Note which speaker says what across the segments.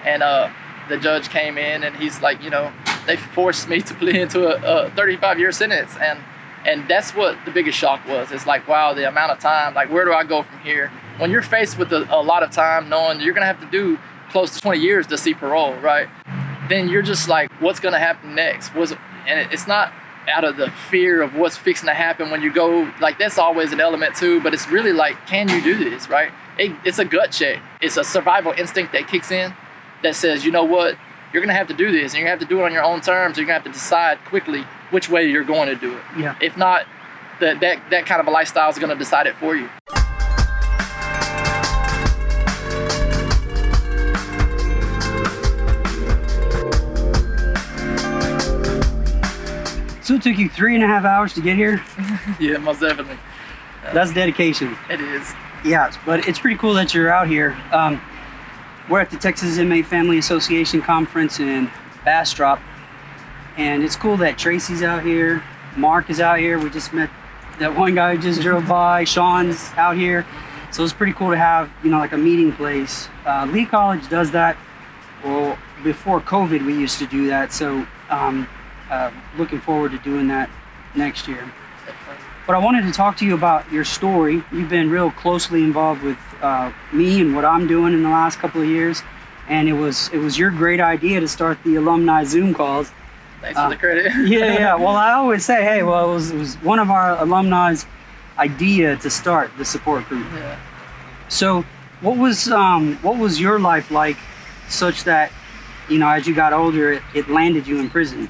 Speaker 1: And the judge came in and he's like, they forced me to plead into a 35-year sentence. And that's what the biggest shock was. It's like, wow, the amount of time, like, where do I go from here? When you're faced with a lot of time, knowing you're going to have to do close to 20 years to see parole, right? Then you're just like, what's going to happen next? And it's not out of the fear of what's fixing to happen when you go, like, that's always an element too, but it's really like, can you do this, right? It's a gut check. It's a survival instinct that kicks in that says, you know what, you're going to have to do this, and you're going to have to do it on your own terms. You're going to have to decide quickly which way you're going to do it.
Speaker 2: Yeah.
Speaker 1: If not, that kind of a lifestyle is going to decide it for you.
Speaker 2: So it took you 3.5 hours to get here?
Speaker 1: Yeah, most definitely.
Speaker 2: That's dedication.
Speaker 1: It is.
Speaker 2: Yeah, but it's pretty cool that you're out here. We're at the Texas Inmate Family Association conference in Bastrop, and it's cool that Tracy's out here, Mark is out here. We just met that one guy who just drove by. Sean's out here. So it's pretty cool to have, like a meeting place. Lee College does that. Well, before COVID, we used to do that. So looking forward to doing that next year. But I wanted to talk to you about your story. You've been real closely involved with me and what I'm doing in the last couple of years. And it was your great idea to start the alumni Zoom calls.
Speaker 1: Thanks for the credit.
Speaker 2: Yeah. Well, I always say, hey, well, it was one of our alumni's idea to start the support group.
Speaker 1: Yeah.
Speaker 2: So what was your life like such that, as you got older, it landed you in prison?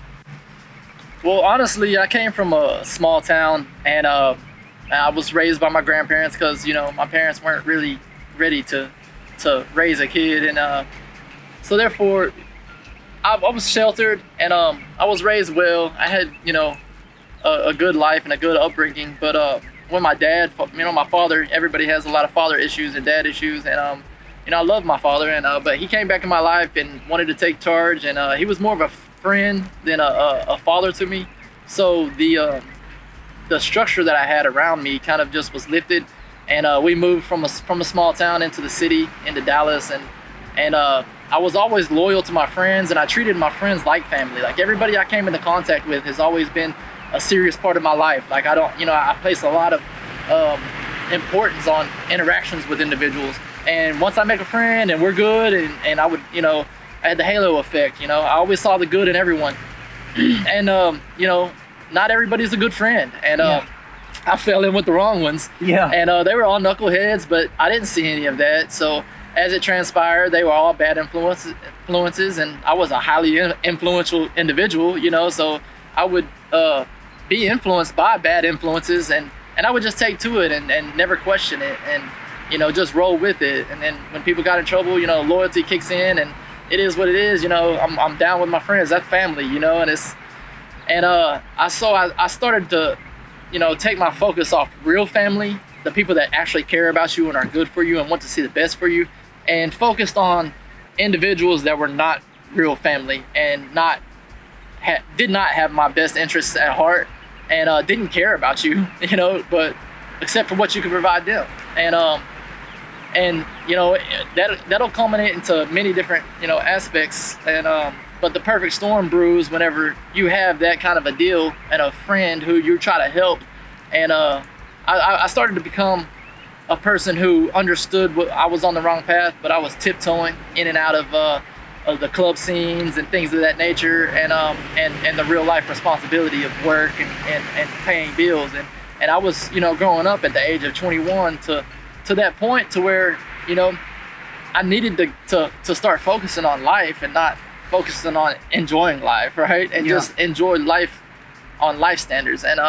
Speaker 1: Well, honestly, I came from a small town, and I was raised by my grandparents because, my parents weren't really ready to raise a kid. And so therefore, I was sheltered, and I was raised well. I had, a good life and a good upbringing. But when my dad, my father, everybody has a lot of father issues and dad issues. And, I love my father, but he came back in my life and wanted to take charge. And he was more of a friend than a father to me. So the structure that I had around me kind of just was lifted, and we moved from a small town into the city, into Dallas, and I was always loyal to my friends, and I treated my friends like family. Like, everybody I came into contact with has always been a serious part of my life. Like, I place a lot of importance on interactions with individuals, and once I make a friend and we're good, and I would, I had the halo effect. I always saw the good in everyone. And, not everybody's a good friend. And I fell in with the wrong ones.
Speaker 2: Yeah.
Speaker 1: And they were all knuckleheads, but I didn't see any of that. So as it transpired, they were all bad influences, and I was a highly influential individual, so I would be influenced by bad influences, and I would just take to it and never question it, and, just roll with it. And then when people got in trouble, loyalty kicks in, and it is what it is. I'm down with my friends. That's family, and I started to, take my focus off real family, the people that actually care about you and are good for you and want to see the best for you, and focused on individuals that were not real family and did not have my best interests at heart, and didn't care about you, but except for what you could provide them. And that'll culminate into many different aspects, and but the perfect storm brews whenever you have that kind of a deal and a friend who you try to help. And I started to become a person who understood what I was on the wrong path, but I was tiptoeing in and out of the club scenes and things of that nature, and the real life responsibility of work and paying bills, and I was growing up at the age of 21 to that point to where I needed to start focusing on life and not focusing on enjoying life, right? And just enjoy life on life standards. And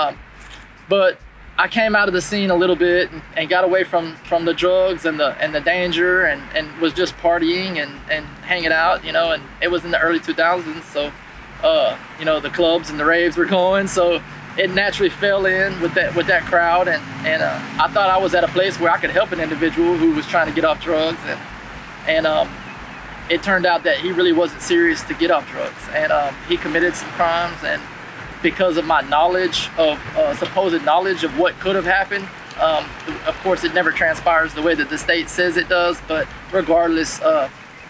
Speaker 1: but I came out of the scene a little bit and got away from the drugs and the danger, and was just partying and hanging out, and it was in the early 2000s, so the clubs and the raves were going, so it naturally fell in with that crowd, and I thought I was at a place where I could help an individual who was trying to get off drugs, and it turned out that he really wasn't serious to get off drugs, and he committed some crimes, and because of my knowledge of supposed knowledge of what could have happened, of course it never transpires the way that the state says it does, but regardless,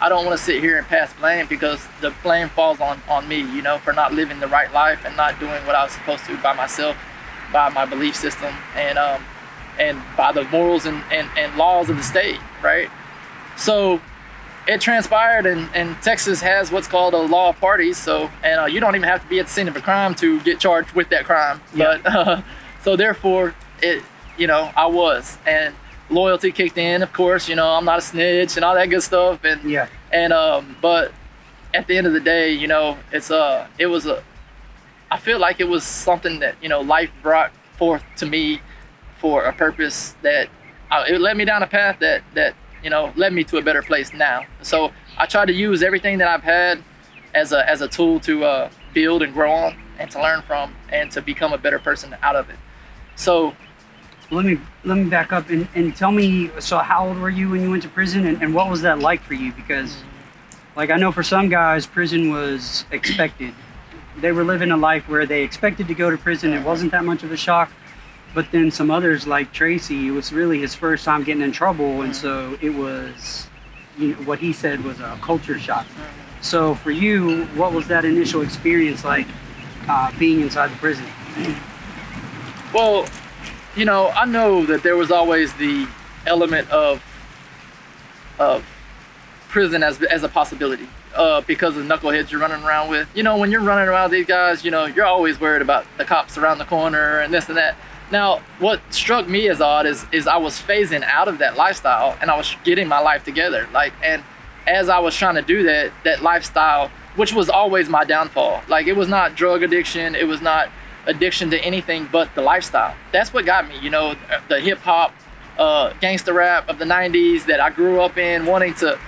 Speaker 1: I don't want to sit here and pass blame, because the blame falls on me, you know, for not living the right life and not doing what I was supposed to by myself, by my belief system, and by the morals and laws of the state, right? So it transpired, and Texas has what's called a law of parties. So, and you don't even have to be at the scene of a crime to get charged with that crime.
Speaker 2: Yeah.
Speaker 1: But so therefore, I was, and loyalty kicked in. Of course, I'm not a snitch and all that good stuff. But at the end of the day, I feel like it was something that life brought forth to me for a purpose that it led me down a path that led me to a better place now. So I try to use everything that I've had as a tool to build and grow on, and to learn from, and to become a better person out of it. So
Speaker 2: let me back up and tell me, so how old were you when you went to prison, and what was that like for you? Because like, I know for some guys, prison was expected. They were living a life where they expected to go to prison. It wasn't that much of a shock. But then some others, like Tracy, it was really his first time getting in trouble, and so it was, what he said was a culture shock. So for you, what was that initial experience like, being inside the prison?
Speaker 1: Well, I know that there was always the element of prison as a possibility, because of knuckleheads you're running around with. When you're running around with these guys, you're always worried about the cops around the corner and this and that. Now, what struck me as odd is I was phasing out of that lifestyle, and I was getting my life together. And as I was trying to do that lifestyle, which was always my downfall. Like, it was not drug addiction, it was not addiction to anything but the lifestyle. That's what got me, the hip hop, gangster rap of the 90s that I grew up in, wanting to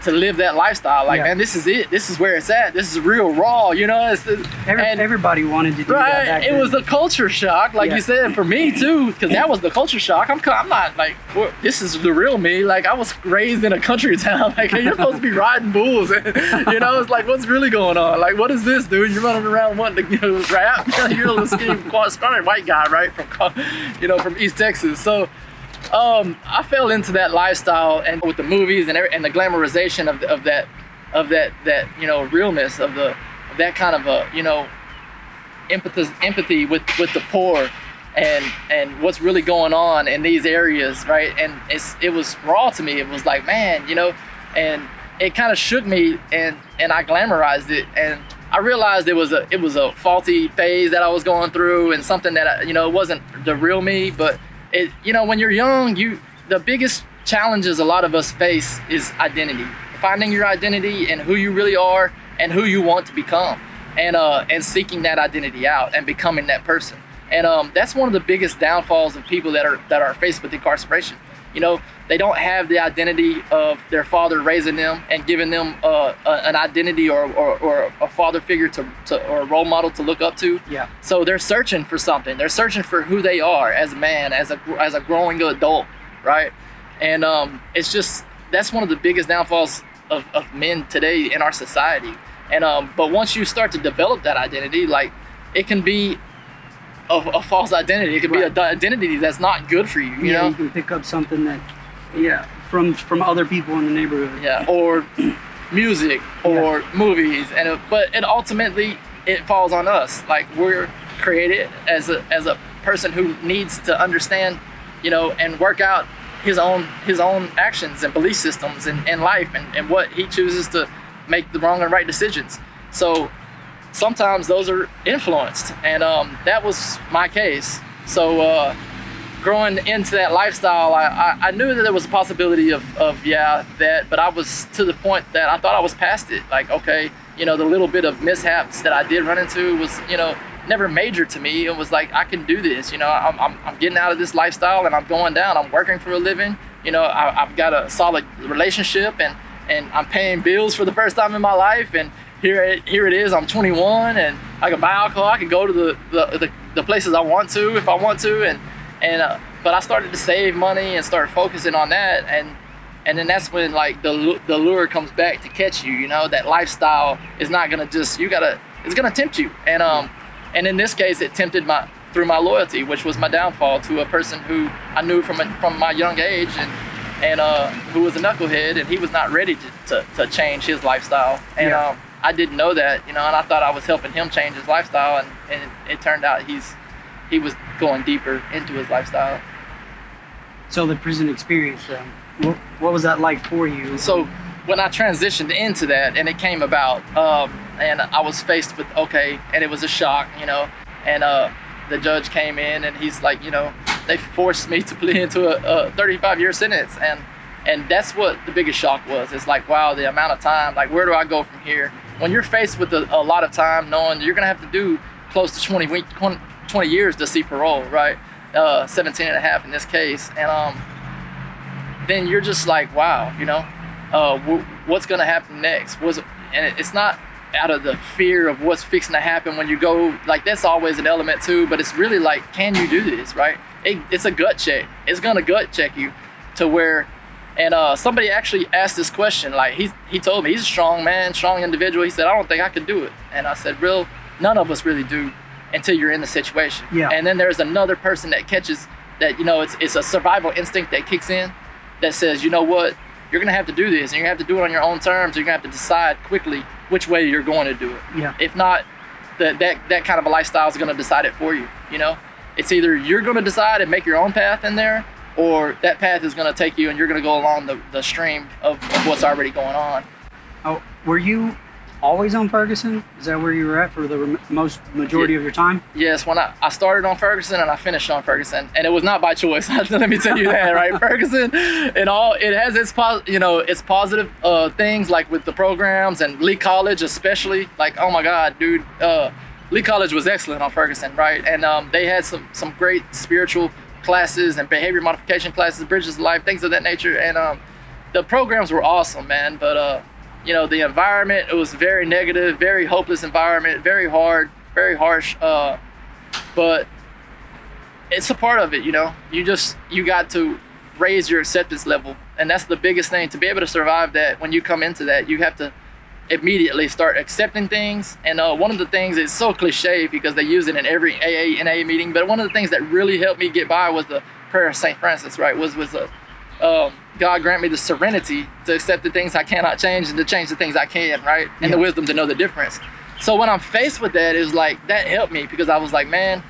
Speaker 1: live that lifestyle. Man, this is it. This is where it's at. This is real raw,
Speaker 2: Everybody wanted to do that back then.
Speaker 1: It was a culture shock, like you said, for me too, because that was the culture shock. I'm not like, this is the real me. Like, I was raised in a country town. Like, you're supposed to be riding bulls. It's like, what's really going on? Like, what is this, dude? You're running around wanting to rap. You're a little skinny, scarlet white guy, right? From East Texas. So I fell into that lifestyle, and with the movies and the glamorization of that realness of that kind of empathy with the poor and what's really going on in these areas, right? And it was raw to me. It was like, man, and it kind of shook me, and I glamorized it, and I realized it was a faulty phase that I was going through, and something that it wasn't the real me. But when you're young, the biggest challenges a lot of us face is identity. Finding your identity and who you really are and who you want to become, and seeking that identity out and becoming that person. And that's one of the biggest downfalls of people that are faced with incarceration. They don't have the identity of their father raising them and giving them an identity or a father figure or a role model to look up to.
Speaker 2: Yeah.
Speaker 1: So they're searching for something. They're searching for who they are as a man, as a growing adult, right? And that's one of the biggest downfalls of men today in our society. And but once you start to develop that identity, like, it can be a false identity. It could be an identity that's not good for you. You know,
Speaker 2: you can pick up something that, from other people in the neighborhood.
Speaker 1: Yeah, or music or movies, but ultimately it falls on us. Like, we're created as a person who needs to understand, and work out his own actions and belief systems in life, and what he chooses to make the wrong and right decisions. So sometimes those are influenced, and that was my case. So growing into that lifestyle, I knew that there was a possibility of that, but I was to the point that I thought I was past it. Like, okay, the little bit of mishaps that I did run into was, never major to me. It was like, I can do this. I'm getting out of this lifestyle, and I'm going down. I'm working for a living. I've got a solid relationship, and I'm paying bills for the first time in my life, and here it is. I'm 21, and I can buy alcohol. I can go to the places I want to if I want to, but I started to save money and started focusing on that, and then that's when, like, the lure comes back to catch you. That lifestyle is not gonna just, it's gonna tempt you, and in this case, it tempted through my loyalty, which was my downfall to a person who I knew from my young age, and who was a knucklehead, and he was not ready to change his lifestyle. And I didn't know that, and I thought I was helping him change his lifestyle, and it turned out he was going deeper into his lifestyle.
Speaker 2: So the prison experience, what was that like for you?
Speaker 1: So when I transitioned into that, and it came about, and I was faced with, and it was a shock, and the judge came in, and he's like, they forced me to plead into a 35-year sentence, and that's what the biggest shock was. It's like, wow, the amount of time, like, where do I go from here? When you're faced with a lot of time, knowing you're gonna have to do close to 20 years to see parole, right? 17 and a half in this case, and then you're just like, wow, what's gonna happen next? And it's not out of the fear of what's fixing to happen when you go, like, that's always an element too, but it's really like, can you do this, right? It's a gut check. It's gonna gut check you to where, and somebody actually asked this question, like, he told me, he's a strong man, strong individual. He said, I don't think I could do it. And I said, none of us really do until you're in the situation.
Speaker 2: Yeah.
Speaker 1: And then there's another person that catches that, it's a survival instinct that kicks in that says, you know what, you're gonna have to do this, and you're gonna have to do it on your own terms. You're gonna have to decide quickly which way you're going to do it.
Speaker 2: Yeah.
Speaker 1: If not, that kind of a lifestyle is gonna decide it for you. It's either you're gonna decide and make your own path in there, or that path is gonna take you and you're gonna go along the stream of what's already going on.
Speaker 2: Oh, were you always on Ferguson? Is that where you were at for the majority of your time?
Speaker 1: Yes, when I started on Ferguson and I finished on Ferguson, and it was not by choice. Let me tell you that, right? Ferguson, it has its positive things, like with the programs, and Lee College especially. Like, oh my God, dude, Lee College was excellent on Ferguson, right? And they had some great spiritual classes and behavior modification classes, bridges of life, things of that nature, and the programs were awesome, man. But the environment, it was very negative, very hopeless environment, very hard, very harsh. But it's a part of it, you got to raise your acceptance level. And that's the biggest thing. To be able to survive that, when you come into that, you have to immediately start accepting things. And one of the things, it's so cliche because they use it in every AA and AA meeting, but one of the things that really helped me get by was the prayer of St. Francis, right? Was God grant me the serenity to accept the things I cannot change and to change the things I can, right? And the wisdom to know the difference. So when I'm faced with that, it's like, that helped me, because I was like, man,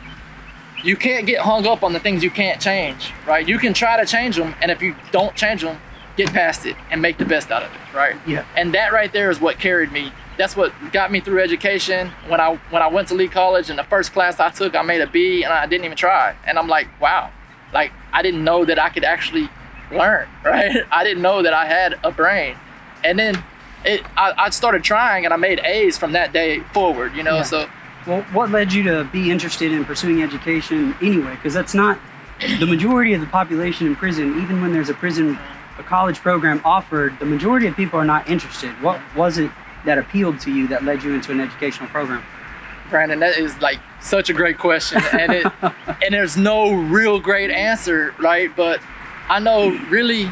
Speaker 1: you can't get hung up on the things you can't change, right? You can try to change them, and if you don't change them, get past it and make the best out of it, right?
Speaker 2: Yeah.
Speaker 1: And that right there is what carried me. That's what got me through education. When I went to Lee College, and the first class I took, I made a B, and I didn't even try. And I'm like, wow, like, I didn't know that I could actually learn, right? I didn't know that I had a brain. And then I started trying, and I made A's from that day forward,
Speaker 2: Yeah.
Speaker 1: So.
Speaker 2: Well, what led you to be interested in pursuing education anyway? Because that's not the majority of the population in prison. Even when there's a college program offered, the majority of people are not interested. What was it that appealed to you that led you into an educational program?
Speaker 1: Brandon, that is like such a great question, and and there's no real great answer, right? But I know really,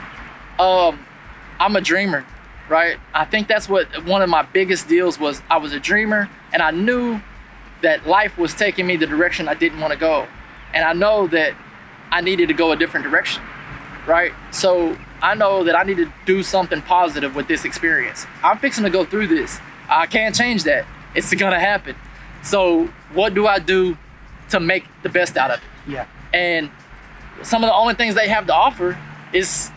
Speaker 1: I'm a dreamer, right? I think that's what one of my biggest deals was. I was a dreamer, and I knew that life was taking me the direction I didn't want to go. And I know that I needed to go a different direction, right? So I know that I need to do something positive with this experience. I'm fixing to go through this. I can't change that. It's gonna happen. So what do I do to make the best out of it?
Speaker 2: Yeah.
Speaker 1: And some of the only things they have to offer is,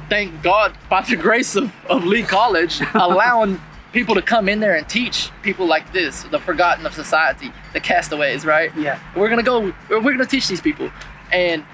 Speaker 1: thank God, by the grace of Lee College, allowing people to come in there and teach people like this, the forgotten of society, the castaways, right?
Speaker 2: Yeah.
Speaker 1: We're gonna teach these people. And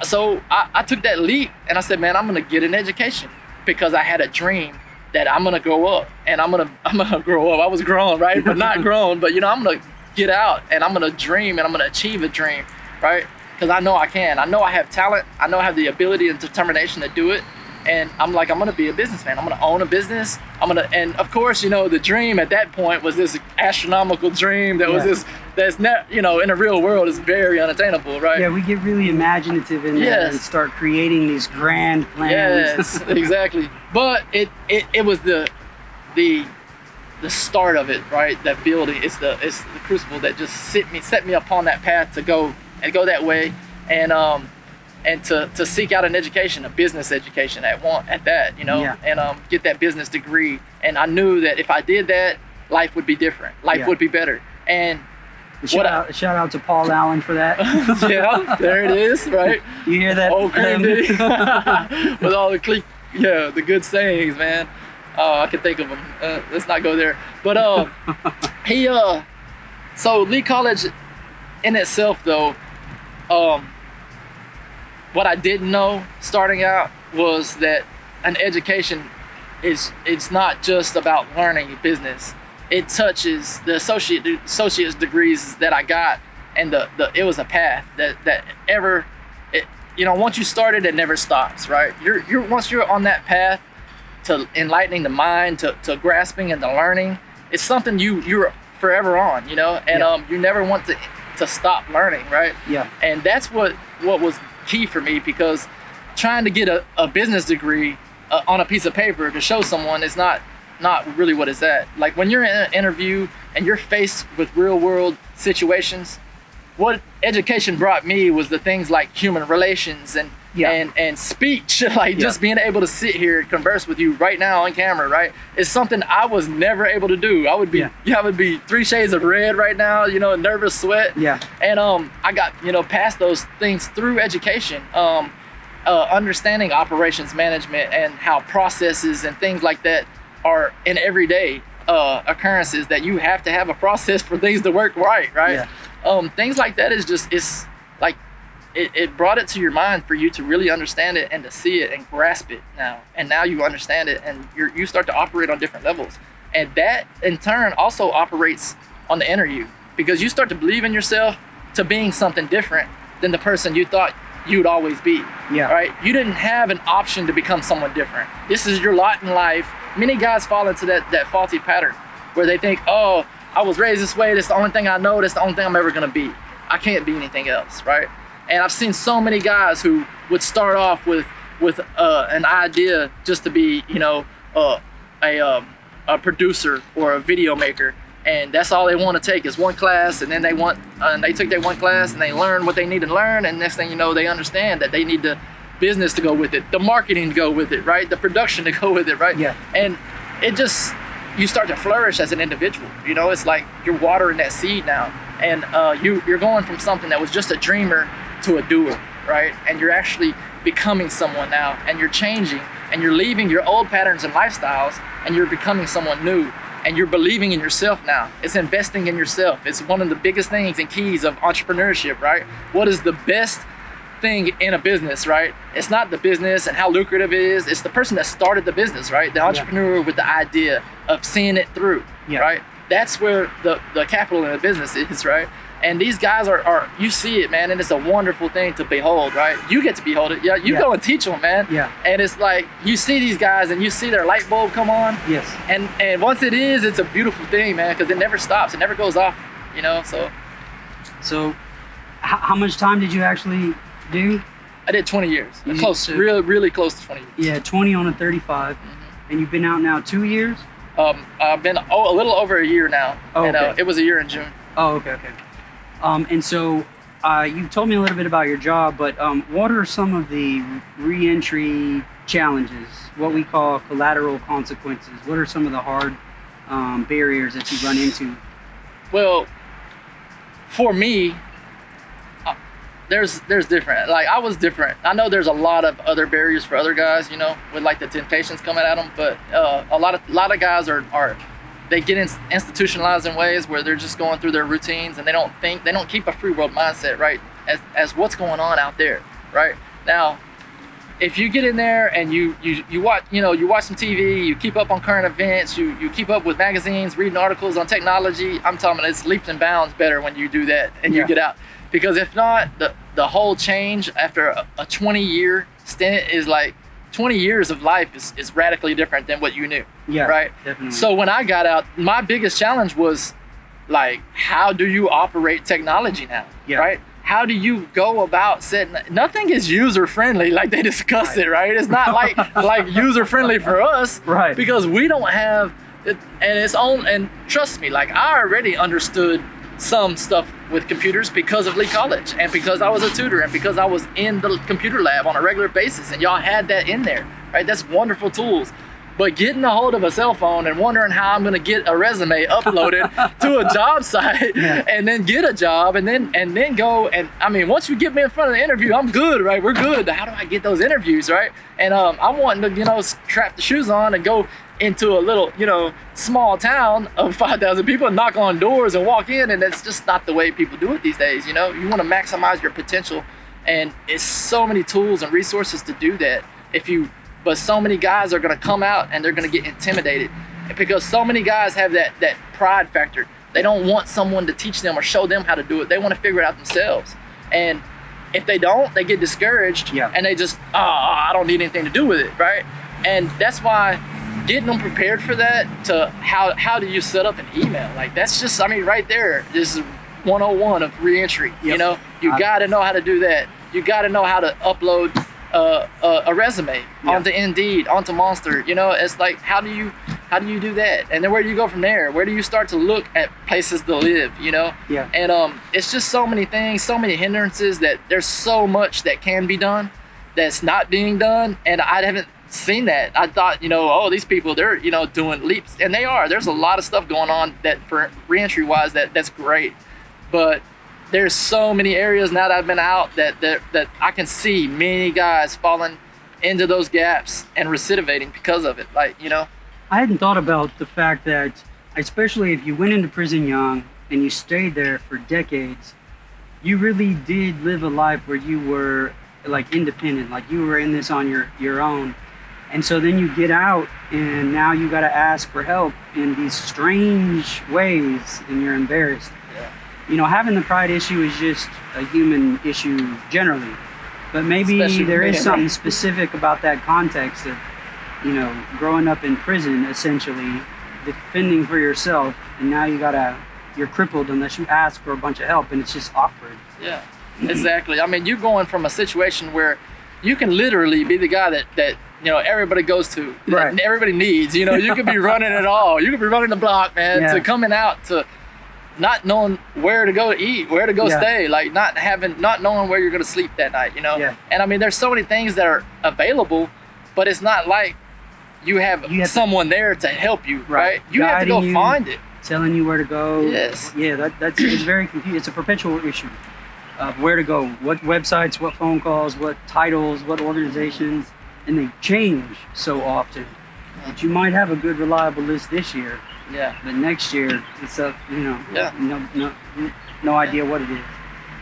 Speaker 1: so I took that leap, and I said, man, I'm gonna get an education, because I had a dream that I'm gonna grow up, and I'm gonna grow up. I was grown, right? But not grown, but I'm gonna get out, and I'm gonna dream, and I'm gonna achieve a dream, right? Because I know I can. I know I have talent. I know I have the ability and determination to do it. And I'm gonna be a businessman. I'm gonna own a business. And of course, the dream at that point was this astronomical dream that was that's not, in the real world is very unattainable, right?
Speaker 2: Yeah, we get really imaginative in there and start creating these grand plans.
Speaker 1: Yes, exactly. But it was the start of it, right? That building, it's the crucible that just set me upon that path to go that way. And and to seek out an education, a business education at that, you know, and get that business degree. And I knew that if I did that, life would be different. Life would be better. And
Speaker 2: shout out to Paul Allen for that.
Speaker 1: Yeah, there it is, right?
Speaker 2: You hear that?
Speaker 1: Old Grandy. With all the the good sayings, man. I can think of them. Let's not go there. But so Lee College in itself, though, what I didn't know starting out was that an education it's not just about learning business. It touches the associate's degrees that I got, and it was a path once you started, it never stops, right? Once you're on that path to enlightening the mind, to grasping and to learning, it's something you're forever on, you know, and you never want to stop learning, right?
Speaker 2: Yeah.
Speaker 1: And that's what was key for me, because trying to get a business degree on a piece of paper to show someone is not really what it's at. Like when you're in an interview and you're faced with real world situations, what education brought me was the things like human relations and speech, like just being able to sit here and converse with you right now on camera, right? It's something I was never able to do. I would be 3 shades of red right now, you know, nervous sweat.
Speaker 2: Yeah.
Speaker 1: And I got, past those things through education. Understanding operations management and how processes and things like that are in everyday occurrences, that you have to have a process for things to work right? Yeah. Things like that it's like it brought it to your mind for you to really understand it and to see it and grasp it now. And now you understand it, and you start to operate on different levels. And that in turn also operates on the inner you, because you start to believe in yourself to being something different than the person you thought you'd always be.
Speaker 2: Yeah.
Speaker 1: Right? You didn't have an option to become someone different. This is your lot in life. Many guys fall into that faulty pattern where they think, oh, I was raised this way. That's the only thing I know. That's the only thing I'm ever going to be. I can't be anything else, right? And I've seen so many guys who would start off with an idea just to be, a producer or a video maker, and that's all they want to take is one class, and then they took that one class and they learn what they need to learn, and next thing you know, they understand that they need the business to go with it, the marketing to go with it, right? The production to go with it, right?
Speaker 2: Yeah.
Speaker 1: And you start to flourish as an individual. You know, it's like you're watering that seed now, and you're going from something that was just a dreamer to a doer, right? And you're actually becoming someone now, and you're changing, and you're leaving your old patterns and lifestyles, and you're becoming someone new, and you're believing in yourself now. It's investing in yourself. It's one of the biggest things and keys of entrepreneurship, right? What is the best thing in a business, right? It's not the business and how lucrative it is. It's the person that started the business, right? The entrepreneur with the idea of seeing it through, right? That's where the capital in the business is, right? And these guys are you see it, man, and it's a wonderful thing to behold, right? You get to behold it. Yeah, you go and teach them, man.
Speaker 2: Yeah.
Speaker 1: And it's like you see these guys and you see their light bulb come on.
Speaker 2: Yes.
Speaker 1: And once it is, it's a beautiful thing, man, because it never stops. It never goes off, you know,
Speaker 2: So how much time did you actually do?
Speaker 1: I did 20 years. Really close to 20 years.
Speaker 2: Yeah, 20 on a 35. Mm-hmm. And you've been out now 2 years?
Speaker 1: I've been a little over a year now.
Speaker 2: Oh,
Speaker 1: and
Speaker 2: okay.
Speaker 1: It was a year in June.
Speaker 2: Oh, okay. And so you told me a little bit about your job, but what are some of the reentry challenges, what we call collateral consequences? What are some of the hard barriers that you run into?
Speaker 1: Well, for me, there's different. Like, I was different. I know there's a lot of other barriers for other guys, you know, with like the temptations coming at them, but a lot of guys they get institutionalized in ways where they're just going through their routines, and they don't keep a free world mindset, right? As what's going on out there, right? Now, if you get in there and you watch some TV, you keep up on current events, you keep up with magazines, reading articles on technology, I'm telling you, it's leaps and bounds better when you do that and you get out. Because if not, the whole change after a 20-year stint is like 20 years of life is radically different than what you knew.
Speaker 2: Yeah,
Speaker 1: right?
Speaker 2: Definitely.
Speaker 1: So when I got out, my biggest challenge was like, how do you operate technology now?
Speaker 2: Yeah.
Speaker 1: Right? How do you go about setting? Nothing is user friendly like they discuss it, right? It's not like user friendly for us,
Speaker 2: right?
Speaker 1: Because we don't have it, and it's on. And trust me, like I already understood some stuff with computers because of Lee College and because I was a tutor and because I was in the computer lab on a regular basis, and y'all had that in there, right? That's wonderful tools. But getting a hold of a cell phone and wondering how I'm gonna get a resume uploaded to a job site and then get a job and then go, and I mean, once you get me in front of the interview, I'm good, right? We're good. How do I get those interviews, right? And I'm wanting to, strap the shoes on and go into a little, small town of 5,000 people and knock on doors and walk in, and that's just not the way people do it these days. You want to maximize your potential, and it's so many tools and resources to do that. But so many guys are going to come out and they're going to get intimidated because so many guys have that pride factor. They don't want someone to teach them or show them how to do it. They want to figure it out themselves. And if they don't, they get discouraged and they just, I don't need anything to do with it, right? And that's why getting them prepared for that, to how do you set up an email? Like, that's just, right there, this is 101 of reentry. You got to know how to do that. You got to know how to upload a resume onto Indeed, onto Monster. It's like, how do you do that? And then where do you go from there? Where do you start to look at places to live? And it's just so many things, so many hindrances, that there's so much that can be done that's not being done, and I haven't seen that. I thought, these people, they're doing leaps, and they are. There's a lot of stuff going on that for reentry wise that's great, but there's so many areas now that I've been out that I can see many guys falling into those gaps and recidivating because of it. Like,
Speaker 2: I hadn't thought about the fact that, especially if you went into prison young and you stayed there for decades, you really did live a life where you were like independent, like you were in this on your own. And so then you get out and now you got to ask for help in these strange ways and you're embarrassed. Having the pride issue is just a human issue generally, but maybe there is something specific about that context of, growing up in prison, essentially defending for yourself, and now you're crippled unless you ask for a bunch of help, and it's just awkward.
Speaker 1: Yeah, exactly. You're going from a situation where you can literally be the guy that everybody goes to,
Speaker 2: right,
Speaker 1: that everybody needs. You could be running it all. You could be running the block, man, to coming out to not knowing where to go eat, where to go stay, like not knowing where you're going to sleep that night, And there's so many things that are available, but it's not like you have someone there to help you, right? You have to go find it.
Speaker 2: Telling you where to go.
Speaker 1: Yes.
Speaker 2: Yeah, it's very confusing. It's a perpetual issue of where to go, what websites, what phone calls, what titles, what organizations, and they change so often. But you might have a good, reliable list this year.
Speaker 1: Yeah.
Speaker 2: But next year, it's up, no idea what it is.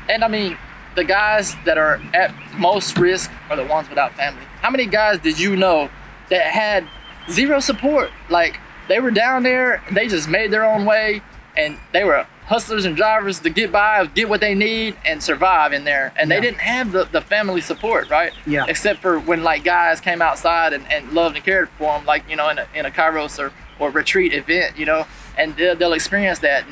Speaker 1: And the guys that are at most risk are the ones without family. How many guys did you know that had zero support? Like, they were down there, they just made their own way, and they were hustlers and drivers to get by, get what they need, and survive in there. And they didn't have the family support, right?
Speaker 2: Yeah.
Speaker 1: Except for when, like, guys came outside and loved and cared for them, like, in a Kairos or retreat event, and they'll experience that.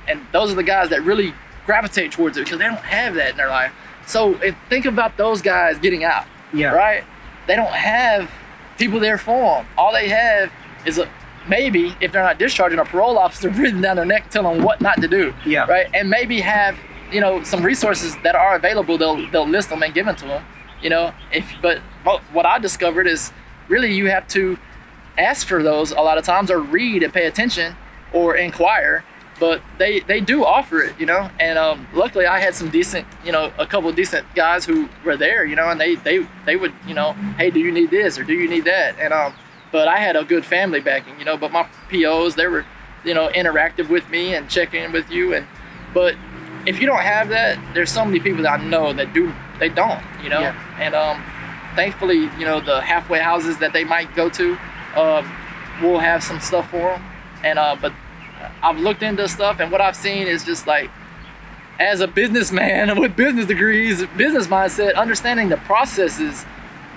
Speaker 1: And those are the guys that really gravitate towards it because they don't have that in their life. So think about those guys getting out, right? They don't have people there for them. All they have is maybe, if they're not discharging, a parole officer breathing down their neck telling them what not to do, right? And maybe have, some resources that are available, they'll list them and give them to them, But what I discovered is really you have to ask for those a lot of times, or read and pay attention or inquire, but they do offer it, and luckily I had some decent, a couple of decent guys who were there, and they would, hey, do you need this or do you need that? And but I had a good family backing, but my POs, they were, interactive with me and checking in with you. But if you don't have that, there's so many people that I know that they don't, and thankfully, the halfway houses that they might go to, we'll have some stuff for them. And but I've looked into stuff, and what I've seen is just like, as a businessman with business degrees, business mindset, understanding the processes,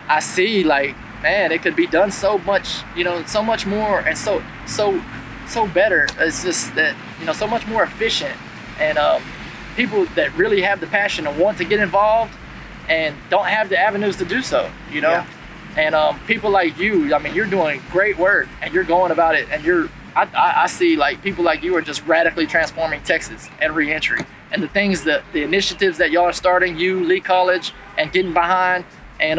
Speaker 1: I see, like, man, it could be done so much, so much more, and so better. It's just that, so much more efficient, and people that really have the passion and want to get involved and don't have the avenues to do so, And people like you, you're doing great work, and you're going about it, and I see like people like you are just radically transforming Texas and Reentry, and the things that the initiatives that y'all are starting, you, Lee College, and getting behind, and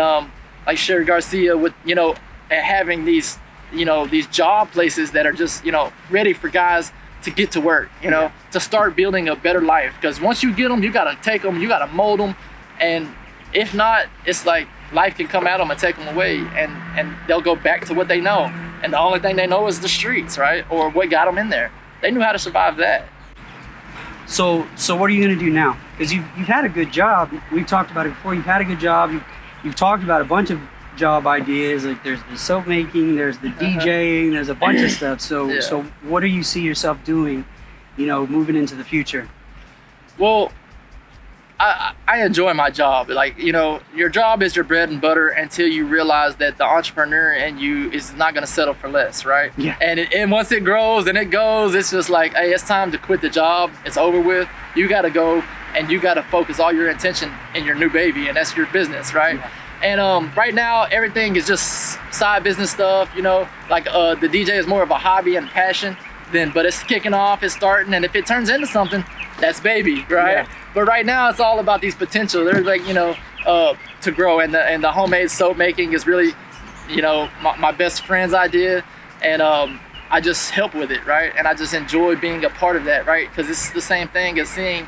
Speaker 1: like Sherry Garcia with, you know, having these, you know, these job places that are just, you know, ready for guys to get to work, you know, to start building a better life. Because once you get them, you got to take them, you got to mold them, and if not, it's like life can come at them and take them away, and they'll go back to what they know, and the only thing they know is the streets, right? Or what got them in there. They knew how to survive that.
Speaker 2: So what are you going to do now? Because you've had a good job. We've talked about it before. You've had a good job. You've talked about a bunch of job ideas. Like there's the soap making, there's the DJing, there's a bunch of stuff. So so what do you see yourself doing, you know, moving into the future?
Speaker 1: Well, I enjoy my job. Like, you know, your job is your bread and butter until you realize that the entrepreneur in you is not going to settle for less, right?
Speaker 2: Yeah.
Speaker 1: And once it grows and it goes, it's just like, hey, it's time to quit the job. It's over with. You got to go and you got to focus all your attention in your new baby, and that's your business, right? Yeah. And right now, everything is just side business stuff, you know, like the DJ is more of a hobby and passion, but it's kicking off, it's starting, and if it turns into something, that's baby, right? Yeah. But right now, it's all about these potential. They're like, you know, to grow, and the homemade soap making is really, you know, my best friend's idea, and I just help with it, right? And I just enjoy being a part of that, right? Because it's the same thing as seeing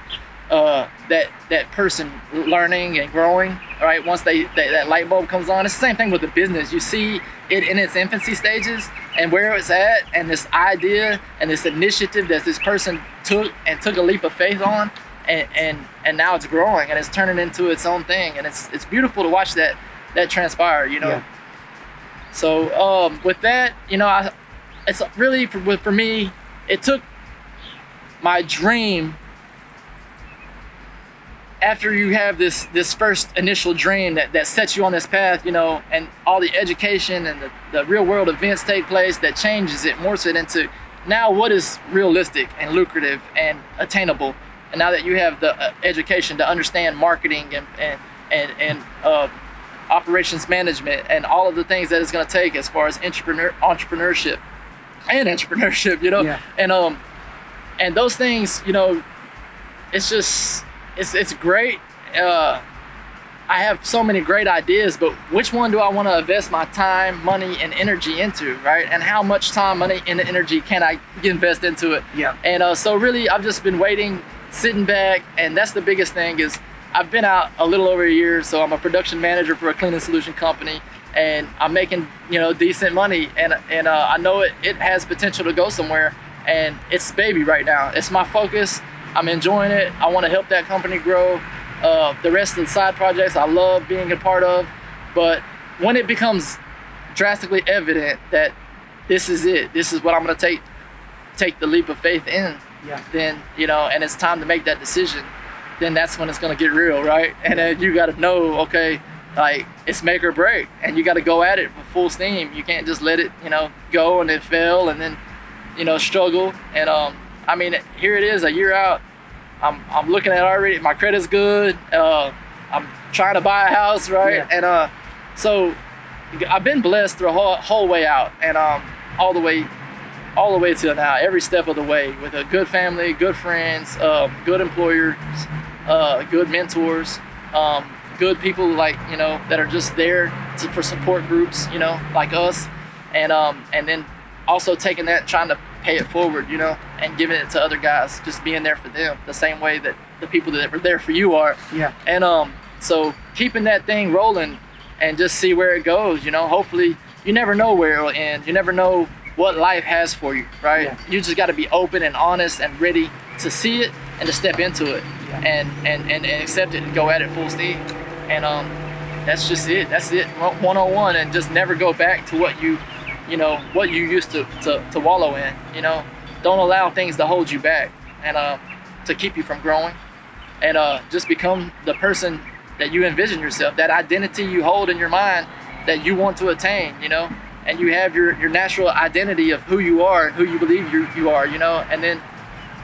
Speaker 1: that person learning and growing, right? Once that light bulb comes on, it's the same thing with the business. You see it in its infancy stages and where it's at, and this idea and this initiative that this person took a leap of faith on, and now it's growing and it's turning into its own thing, and it's beautiful to watch that transpire, you know. Yeah. So with that, you know, it's really for me, it took my dream. After you have this first initial dream that sets you on this path, you know, and all the education and the real world events take place, that changes it, morphs it into now what is realistic and lucrative and attainable. And now that you have the education to understand marketing and operations management and all of the things that it's going to take as far as entrepreneurship, you know, yeah. And those things, you know, it's just. It's great. I have so many great ideas, but which one do I want to invest my time, money, and energy into, right? And how much time, money, and energy can I invest into it? Yeah. And so really, I've just been waiting, sitting back, and that's the biggest thing is I've been out a little over a year, so I'm a production manager for a cleaning solution company, and I'm making, you know, decent money, and I know it has potential to go somewhere, and it's baby right now. It's my focus. I'm enjoying it. I want to help that company grow. The rest of the side projects I love being a part of, but when it becomes drastically evident that this is it, this is what I'm going to take the leap of faith in, then, you know, and it's time to make that decision, then that's when it's going to get real, right? And then you got to know, okay, like it's make or break, and you got to go at it with full steam. You can't just let it, you know, go and then fail and then, you know, struggle. And I mean, here it is, a year out. I'm looking at already. My credit's good. I'm trying to buy a house, right? Yeah. And so I've been blessed through the whole way out, and all the way till now, every step of the way, with a good family, good friends, good employers, good mentors, good people like, you know, that are just there for support groups, you know, like us, and then also taking that, trying to pay it forward, you know, and giving it to other guys, just being there for them the same way that the people that were there for you are. Yeah. And so keeping that thing rolling and just see where it goes, you know. Hopefully, you never know where it'll end. You never know what life has for you, right? Yeah. You just got to be open and honest and ready to see it and to step into it, and accept it and go at it full steam. And that's just it. That's it, 101. And just never go back to what you used to wallow in, you know. Don't allow things to hold you back and to keep you from growing, and just become the person that you envision yourself, that identity you hold in your mind that you want to attain, you know. And you have your natural identity of who you are and who you believe you are, you know, and then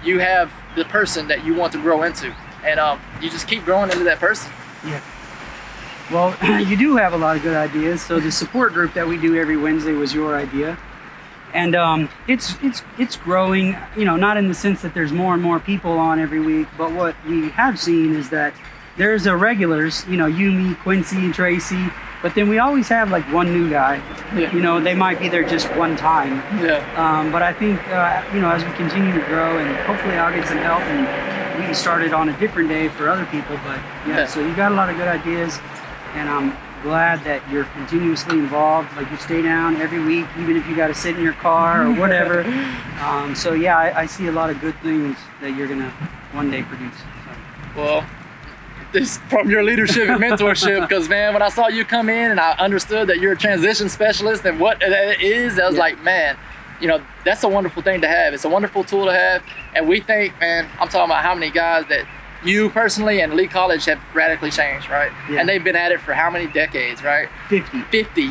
Speaker 1: you have the person that you want to grow into, and you just keep growing into that person.
Speaker 2: Yeah. Well, you do have a lot of good ideas. So the support group that we do every Wednesday was your idea. And it's growing, you know, not in the sense that there's more and more people on every week, but what we have seen is that there's regulars, you know, you, me, Quincy, and Tracy, but then we always have like one new guy.
Speaker 1: Yeah.
Speaker 2: You know, they might be there just one time.
Speaker 1: Yeah.
Speaker 2: But I think, you know, as we continue to grow, and hopefully I'll get some help and we can start it on a different day for other people. But yeah, so you got a lot of good ideas, and I'm glad that you're continuously involved. Like, you stay down every week, even if you got to sit in your car or whatever. So yeah, I see a lot of good things that you're gonna one day produce. So.
Speaker 1: Well, this from your leadership and mentorship, because man, when I saw you come in and I understood that you're a transition specialist and what it is, I was like, man, you know, that's a wonderful thing to have. It's a wonderful tool to have. And we think, man, I'm talking about how many guys that you personally and Lee College have radically changed, right? Yeah. And they've been at it for how many decades, right? 50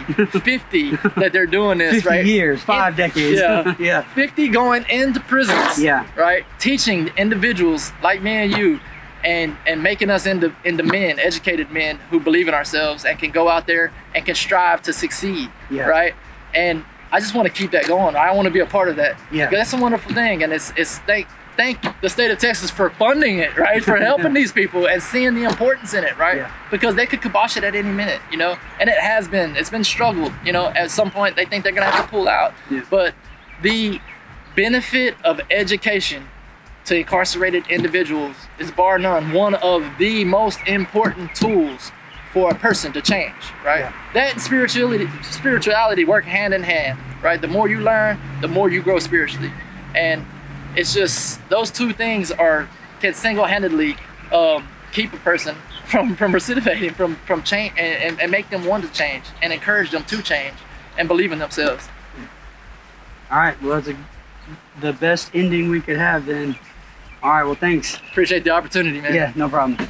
Speaker 1: that they're doing this,
Speaker 2: 50
Speaker 1: right?
Speaker 2: 50 years, 5 decades.
Speaker 1: Yeah.
Speaker 2: Yeah.
Speaker 1: 50 going into prisons,
Speaker 2: yeah,
Speaker 1: right? Teaching individuals like me and you, and making us into men, educated men who believe in ourselves and can go out there and can strive to succeed,
Speaker 2: yeah,
Speaker 1: right? And I just want to keep that going. I want to be a part of that.
Speaker 2: Yeah.
Speaker 1: Because that's a wonderful thing, and it's thank the state of Texas for funding it, right? For helping these people and seeing the importance in it, right?
Speaker 2: Yeah.
Speaker 1: Because they could kibosh it at any minute, you know? And it's been struggled, you know? At some point, they think they're going to have to pull out.
Speaker 2: Yeah.
Speaker 1: But the benefit of education to incarcerated individuals is bar none one of the most important tools for a person to change, right?
Speaker 2: Yeah.
Speaker 1: That and spirituality work hand in hand, right? The more you learn, the more you grow spiritually. And it's just, those two things can single-handedly keep a person from recidivating, from change, and make them want to change and encourage them to change and believe in themselves.
Speaker 2: All right, well, that's the best ending we could have then. All right, well, thanks.
Speaker 1: Appreciate the opportunity, man.
Speaker 2: Yeah, no problem.